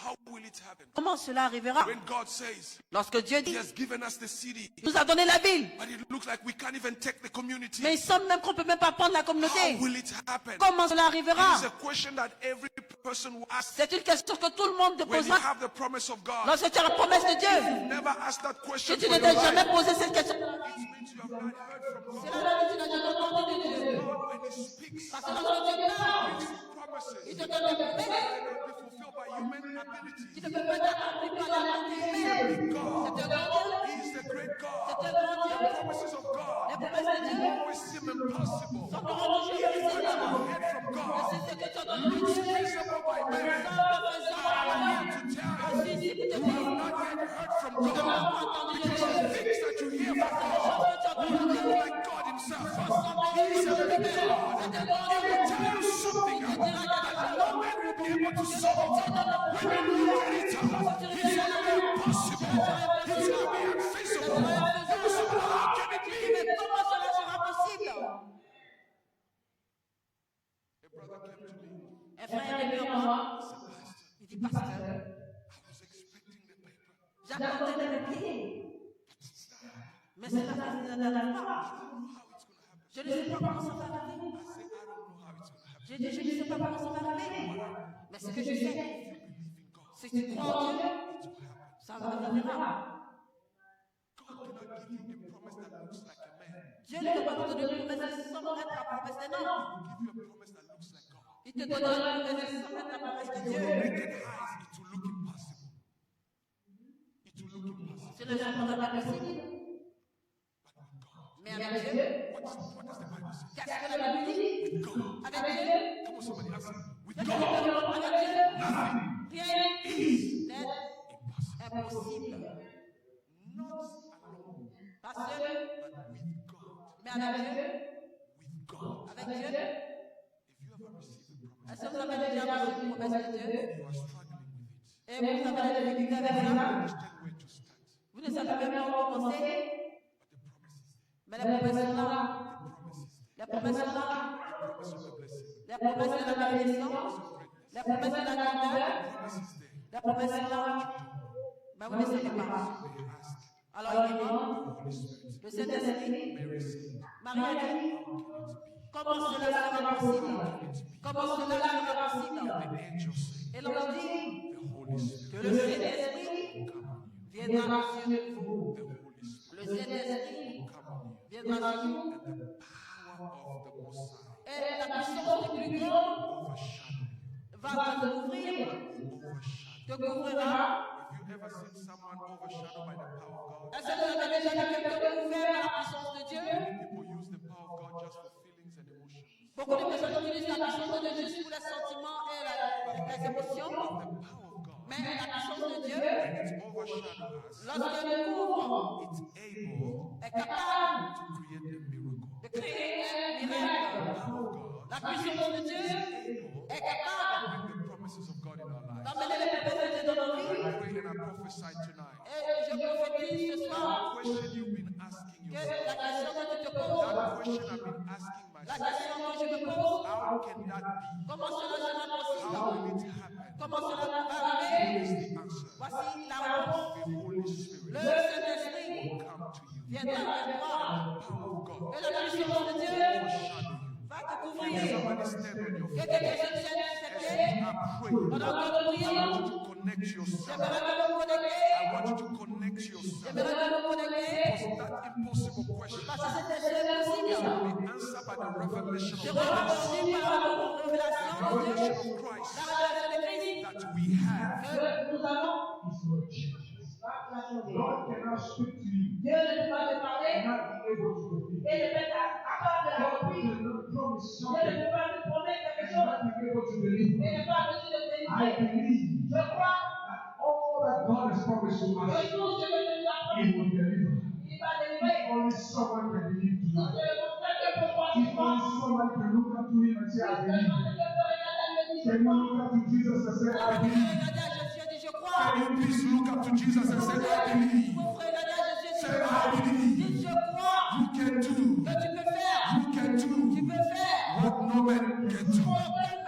How will it happen? Comment cela arrivera? When God says Lorsque Dieu He dit, has given us the city, il nous a donné la ville, but it looks like we can't even take the community. mais il semble même qu'on ne peut même pas prendre la How communauté. will it happen? Comment cela arrivera? It is a question that every person will ask C'est une question que tout le monde te when you posera have the promise of God. lorsque tu as la promesse de Dieu. Never ask that question Si tu for ne your t'es jamais life. posé cette question, It means you have not heard from God. cela veut dire que tu n'as jamais entendu de Dieu. God, when He speaks, Parce que lorsque Dieu parle, His promises il te donne des promesses cannot be fulfilled by human ability. qui ne peuvent pas être accomplies par la volonté humaine. God, C'est un grand Dieu. He is the great God. C'est un grand Dieu. The promises of Les God promesses de Dieu always seem impossible. sont toujours difficiles. Heard from God. C'est ce que tu as entendu de Dieu. Reasonable by man. To tell you, you have not yet heard from God. Because the things that you hear from God are like God Himself. He is a big God. He will tell you something that no man will be able to solve. When you look at it, it's going to be impossible. It's going to be unfeasible. So how can it be? Mais comment cela sera possible? A brother came to me. Un frère est venu à moi. Il dit, pasteur, I was expecting the paper. j'attendais le papier. Mais cela n'arrive pas. I don't know how it's going to happen. Je ne sais pas comment ça va arriver. I say, I don't know how it's going to happen. Je J'ai dit, je ne sais pas comment ça va arriver. Mais ce que je sais, c'est que tu crois en Dieu, ça va arrivera. Dieu ne peut pas te donner une promesse sans être la promesse d'un homme. Il te donnera une promesse sans être la promesse de Dieu. C'est le genre de la possible. Mais avec Dieu, qu'est-ce que la Bible dit? Avec Dieu, rien n'est impossible. Pas seul, mais avec Dieu. Avec Dieu. Est-ce que vous avez déjà reçu une promesse de Dieu? Et vous avez des difficultés avec ça? Vous ne savez même pas où commencer? Mais la promesse est là. La promesse est là. La promesse de la bénédiction. La promesse de la grandeur. La promesse est là. Mais vous ne savez pas. Alors il demande, le Saint-Esprit, Marie a dit, comment cela sera possible? Comment cela sera possible? Et l'on dit que le Saint-Esprit viendra sur vous. Le Saint-Esprit viendra sur vous. Et la puissance du plus grand va te couvrir, te couvrira. Est-ce que vous avez déjà vu quelqu'un couvert par la puissance de Dieu? Beaucoup de personnes utilisent la puissance de Dieu juste pour les sentiments et les émotions. Mais la puissance de Dieu, lorsqu'elle nous couvre, est capable de créer un miracle. La puissance de Dieu est capable d'amener les promesses de nos vies. Et je prophétise ce soir que la question que tu te poses, la question que je me pose, comment cela sera possible? Comment cela va arriver? Voici la réponse. Le Saint-Esprit viendra vers toi. Et la puissance de Dieu va te couvrir. Que quelqu'un se tienne ses pieds pendant que nous prions. J'aimerais me connecter. J'aimerais me connecter. Parce que c'était impossible. Je reçois aussi par la révélation de Dieu, la révélation de Christ, que nous avons. God cannot speak to you. Dieu ne peut pas te parler. Not be able to fulfill. Et ne peut pas avoir de la God reprise. cannot promise Dieu something ne peut pas te promettre quelque and chose. not be able to deliver. Et ne pas mesure de te I délivrer. believe Je crois that all that God has promised to que us, tout ce que Dieu nous a He promis, will deliver. il va délivrer. If only someone can believe Si tonight. Dieu le quelqu'un peut croire If ce soir, only someone can look up to Him and say, I seulement believe. quelqu'un peut regarder et me dire, Can you look up to Jesus and say, I believe? Regardez à Jésus et dit, je crois. Can you please look up to Jesus and say, I believe? Vous regardez à Jésus et Say, dit, I believe. dites, je crois You can do. que tu peux faire. You can Tu do peux faire. what no man can do. Aucun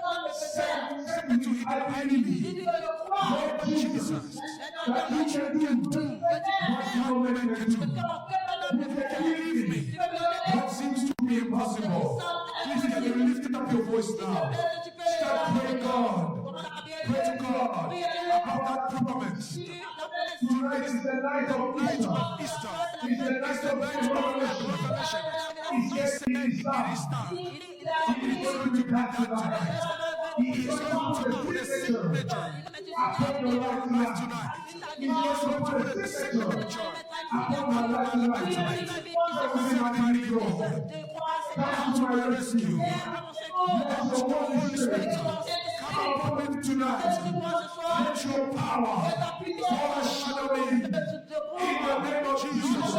homme ne peut faire. Say it to him, I believe. Dites, je crois. Lord Jesus, Maintenant, that you can do que tu peux what faire. no man can Que do. aucun homme ne peut faire. Believe me. Tu peux me donner. What seems to be impossible. Please, can you lift up your voice now? Start praying God. Pray to God about that promise. Tonight is the night of Easter. It's the night of revelation. He said it is done. He is going to be done tonight. He is going to put a signature upon your life tonight. He is going to put a signature upon your life tonight. Somebody Lord, come to my rescue. Let your Holy Spirit come upon me tonight. Let your power overshadow me. In the name of Jesus.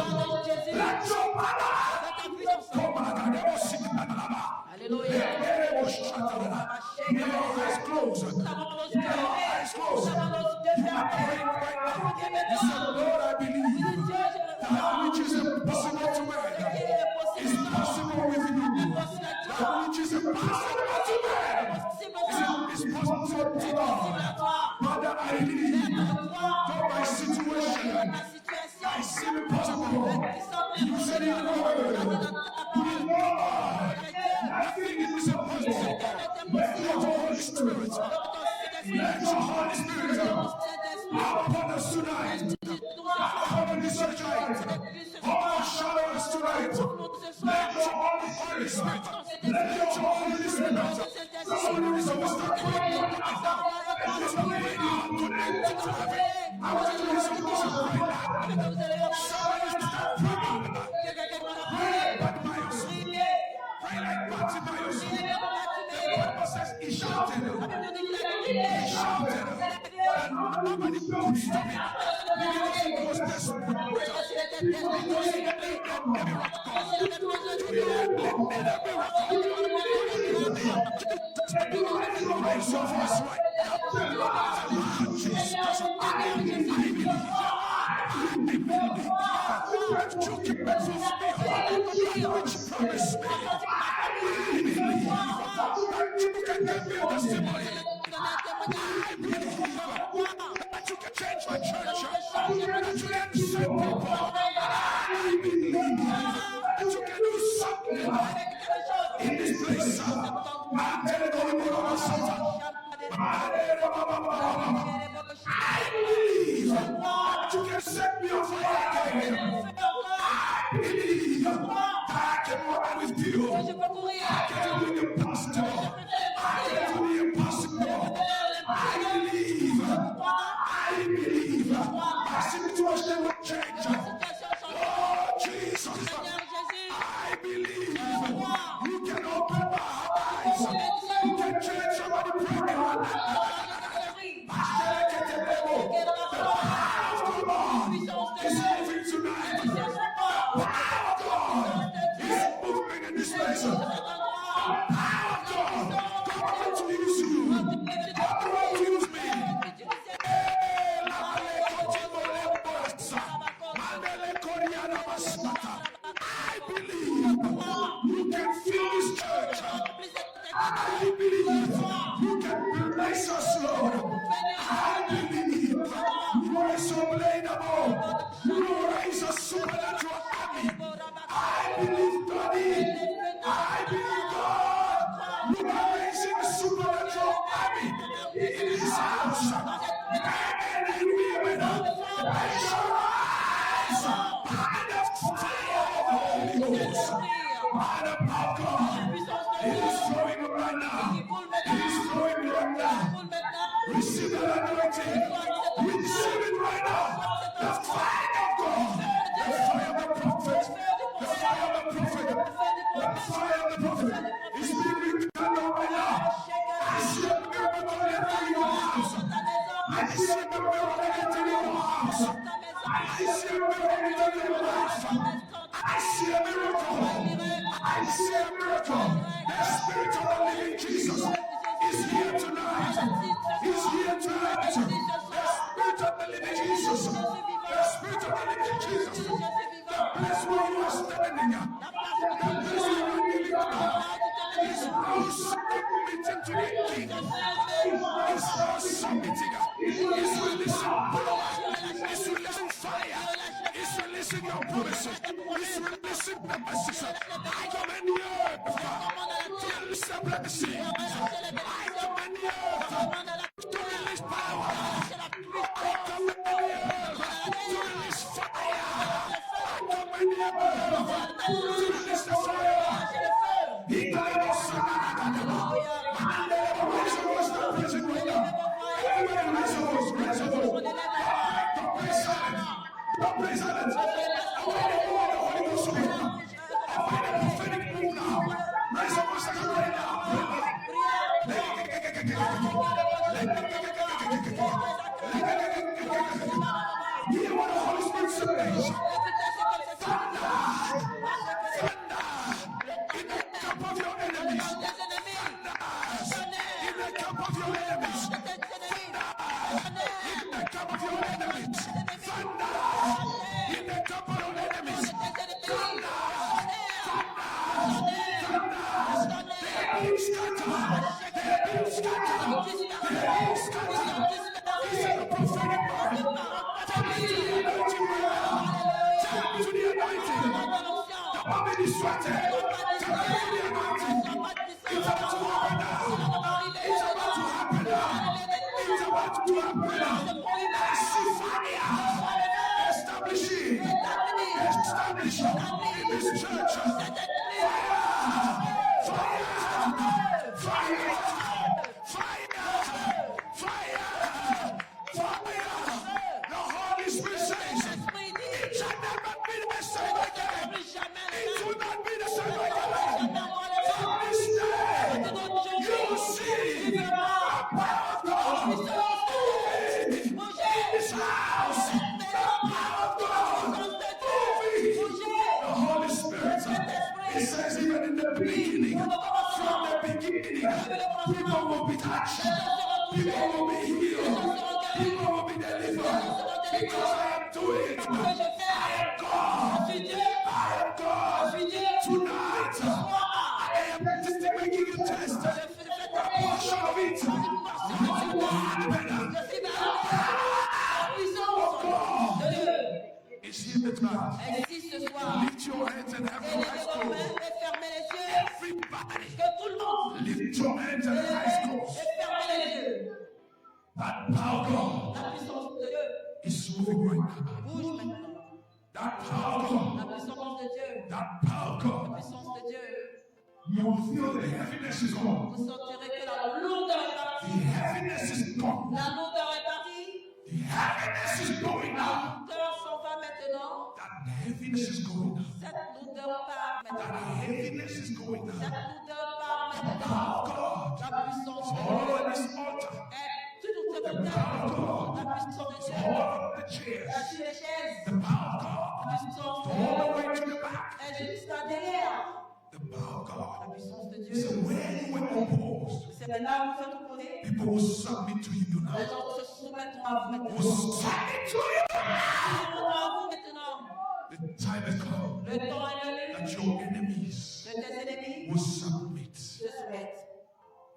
Let your power come back. May your eyes closed. May your eyes closed. You are praying right now. You say, Lord, I believe that which is impossible to man is possible with you. That which is impossible to man is possible to God. Father, I believe. Though my situation this tonight. Overshadow us tonight. Let your Holy Spirit. Let your Holy Spirit. Somebody is always start praying. It's not really connected to heaven. I want you to listen to this right now. Somebody start praying. Pray like Bartimaeus. Pray like Bartimaeus. The Bible says he shouted. He shouted. And nobody could stop him. Because he was desperate. Because he needed a miracle. Raise your voice right now. Jesus, I believe. That you can fulfill which promise me. I believe that you can give me a testimony. I believe that you can change my church. That you can save people. I believe that you can do something in this place. I'm telling you, I believe that you can set me on fire again. I believe that I can run with you. I can do the impossible. I can do the impossible. I believe my situation will change. Oh, Jesus. I believe you can open my eyes. You can change somebody pregnant. Is moving tonight. Power of God is moving in this place. Power of God, God to use you. God to use me. I believe you can fill this church. I believe you can bless us, Lord. I believe you are unexplainable. You raise a supernatural army. I believe, Daddy. I believe, God. You are raising a supernatural army in this house. Men and women, raise your eyes by the fire of the Holy Ghost. By the power of God. It is flowing right now. It is flowing right now. Receive that anointing. Receive it right now. The fire of God. The fire of the prophet. The fire of the prophet. The fire of the prophet is being rekindled right now. I see a miracle entering your house. I see a miracle entering your house. I see a miracle entering your life. I see a miracle. I see a miracle. The Spirit of the living Jesus is here tonight. He's here tonight. The Spirit of the living Jesus. The Spirit of the living Jesus. The place where you are standing. The place where you are kneeling down. Is now submitting to the King. Is now submitting. Is releasing power. Is releasing fire. Is releasing your promises. Is releasing the message. I command the earth to release the blessings. I command the earth to release power. I command the earth to release fire. I command the earth to release the fire. He got it all. Raise your voice, stop praising right now. Everybody raise your voice, raise your voice. Don't praise silence. Don't praise silence. I want to move on the Holy Ghost right now. I want a prophetic move now. Raise your voice right now. Hear what the Holy Spirit says. Thunder. Thunder. In the camp of your enemies. Thunder. In the camp of your enemies. Thunder. In the camp of your enemies. Thunder. In the camp of your enemies. Thunder. They're being scattered. They're being scattered. They're being scattered. This is the prophetic word. Tap into the anointing right now. Tap into the anointing. Don't want me distracted. Tap into the anointing. It's about to happen now. It's about to happen now. It's about to happen now. I see fire establishing will be Les healed. gens seront guéris. People will be delivered. Because I am doing it. Parce que je fais. I am God. Je suis Dieu. I am Je God. suis Dieu. Tonight, Ce soir, I am just making a test. je fais A ta portion of it. une portion de ce monde. Je suis dans la puissance de Dieu. It's here tonight. Existe ce soir. Lift your hands and have your eyes Élevez vos mains closed. et fermez les yeux. Everybody, Que tout le monde lift your hands and élève eyes et closed. fermez les yeux. That power of God La puissance de Dieu is moving right now. bouge maintenant. That power of God. La puissance de Dieu. That power of La God. puissance de Dieu. You will feel the heaviness is gone. Vous sentirez que la lourdeur est The partie. heaviness is gone. La lourdeur est partie. The heaviness is going La now. lourdeur s'en va maintenant. That heaviness is going now. Cette lourdeur part That maintenant. heaviness is going Cette now. lourdeur part The maintenant. power of God. La puissance de All Dieu on this altar. est tout cette The terre. power of God. La puissance de Dieu All of the est chairs. sur les chaises. The power of La God. puissance de All the Dieu way to the back. est jusqu'à derrière. The power of La God. puissance de So Dieu. when you were opposed, C'est là où vous êtes opposés. people will submit to you Les now. gens se soumettront à vous maintenant. Will submit to you. Ils soumettront à vous maintenant. The time has come Le temps est venu that your enemies que tes ennemis will submit. se soumettent.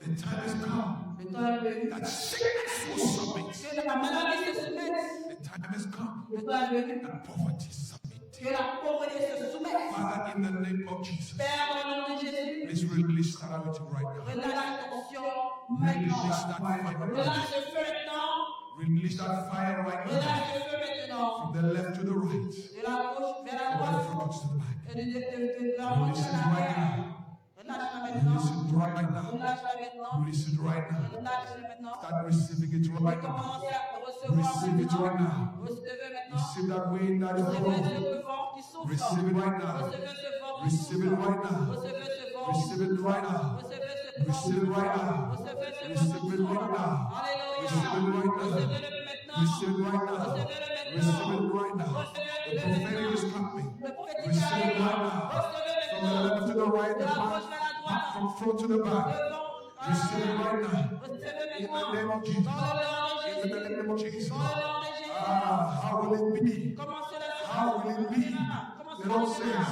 The time has come Le temps est venu that sickness will submit. que la maladie se soumette. The time has come Le temps est venu that poverty submit. que la pauvreté se soumette. Father, in the name of Jesus, Père, au nom de Jésus, please release that anointing right now. relâche la tension Release maintenant. that fire right now. Relâche le feu maintenant. Release that fire right now. Relâche le feu maintenant. From the left to the right, De la gauche vers la from the droite. front to the back. Et de la droite Release vers it right l'arrière. now. Relâche-la Release maintenant. it right now. Relâche-la maintenant. Release it right now. Relâche-le maintenant. Start receiving it right now. Commencez à recevoir Receive it right maintenant. now. Recevez maintenant. Receive that wind that is Recevez blowing. ce vent qui souffle. Receive it right now. Recevez ce vent qui Receive it souffle. right now. Recevez ce vent. Receive it right now. Recevez ce vent. Receive it right now. Recevez ce vent Receive qui it right souffle. now. Alléluia. Receive it right now. Recevez-le maintenant. Receive it right now. Recevez-le maintenant. Receive it right now. The Recevez-le prophetic is maintenant. coming. Le prophétique Receive it arrive. right now. Recevez From the maintenant. left to the right, De the la back, gauche vers la droite. from front to the back. Devant. Receive it right now. Recevez In the maintenant. name of Jesus. Dans le nom de In Jésus. the name of Jesus. Dans le nom de Jésus. How will it be? Comment cela se How will it be? Comment The cela Lord se says,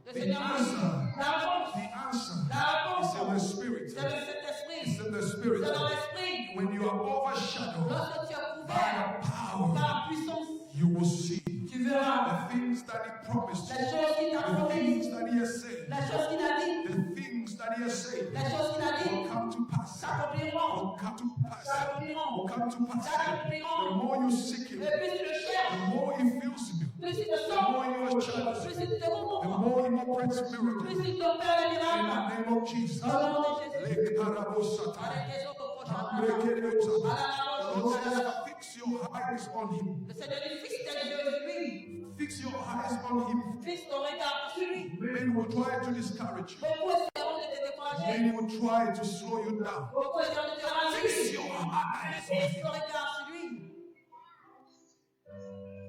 Le the Seigneur dit, answer, la réponse, the answer la réponse, is in the spirit. c'est le Saint-Esprit. It's in the C'est spirit. dans l'Esprit. When you are overshadowed Lorsque tu es by couvert the par power, la puissance, you will see tu verras the things that He promised les you, choses qu'il t'a the promises, things that He has said, les choses qu'il a dit, the things that He has said les choses qu'il a will dit, come to pass. s'accompliront. Will come to pass. S'accompliront. Will come to pass. The S'accompliront. more you seek Him, Et plus tu le the cherches, more He fills you, plus il te the sort, more you are challenged, plus il te the comprend, more He operates miracles. plus il t'opère les In miracles. the name of Jesus. Dans le nom de Jésus. Lekarabosata. Avec les autres prochains. Lekerosata. The Lord says, fix your eyes on Him. Le Seigneur dit, fixe tes yeux sur lui. Fix your eyes on Him. Fixe ton regard sur lui. Men will try to discourage you. Beaucoup essaieront de te décourager. Men will try to slow you down. Beaucoup essaieront de te Fix ralentir. your eyes Mais on fixe Him. ton regard sur lui.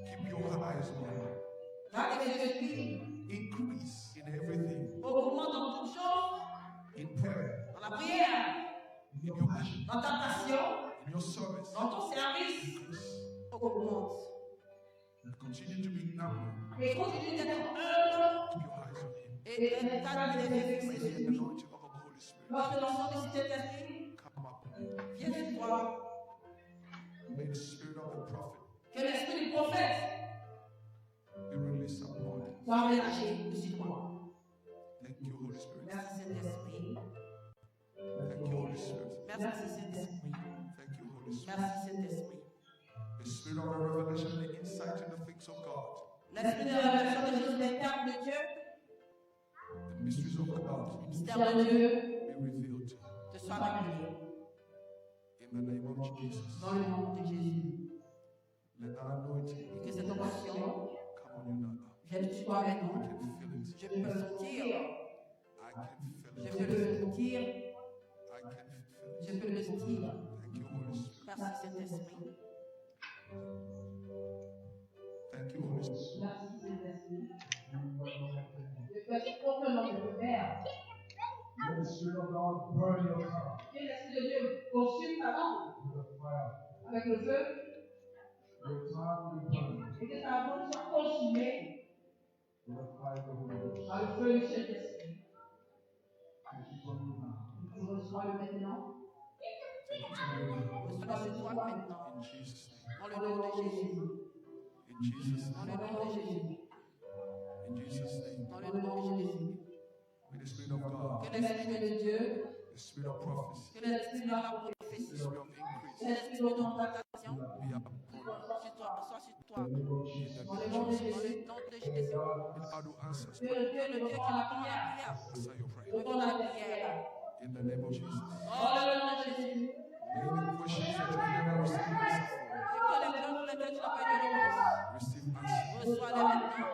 Keep your eyes on Him. Garde les yeux sur lui. Increase in everything. Augmente dans toutes choses. In prayer. Dans la prière. In your passion. Dans ta passion. In your service. Dans ton service. Increase. Augmente. And continue to be humble. Et continue d'être humble. Keep your eyes on Him. Et garde les yeux fixés May sur the lui. anointing of the Holy Spirit Lorsque l'enfant du Saint-Esprit come upon you. vient sur toi. May the spirit of the prophet Que l'esprit du prophète be released upon you. soit relâché sur toi. Thank you, Holy Spirit. Merci Saint-Esprit. Thank you, Holy Spirit. Merci Saint-Esprit. Thank you, Holy Spirit. Merci Saint-Esprit. The spirit of the revelation and the insight in the things of God, L'esprit de révélation des choses internes de Dieu, the mysteries of God, le mystère de Dieu, be revealed to you. te soit révélé. In the name of Jesus. Dans le nom de Jésus. Let that anointing Et que cette onction come on you now. vienne sur toi I maintenant. can feel it. Je peux le sentir. I can feel Je it. peux le sentir. I can feel Je it. peux le sentir. Thank you, Holy Spirit. Merci Saint-Esprit. Thank you, Holy Spirit. Merci Saint-Esprit. Je fais pour le nom de mon Père. Let the Spirit of God burn your tongue Que l'Esprit de Dieu consume ta langue with the fire avec le feu, Your time will burn et que ta bouche soit consumée with the fire of the Holy Ghost. par le feu du Saint-Esprit. Thank you for me now. Tu reçois le maintenant. Reçois ce toi maintenant. In Jesus' name. Dans le nom de Jésus. In Jesus' Dans name. le nom de Jésus. In Jesus' name. Dans le nom de Jésus. May the Spirit of God, Que l'Esprit de Dieu, the Spirit of prophecy, que l'Esprit de la the prophétie, Spirit of que increase l'Esprit d'augmentation be upon soit sur toi. In the name of in Jesus. the Dans le name nom of de Jesus. Jésus. Dans le nom de Jésus. In how do answers Que le Dieu qui répond à la prière, answer your prayer. répond à la prière. In the name of Jesus. Dans le nom de Jésus. Any questions that you've never received answer for, Et que les gens pour lesquels tu n'as pas eu de réponse, receive answer. reçois-les maintenant.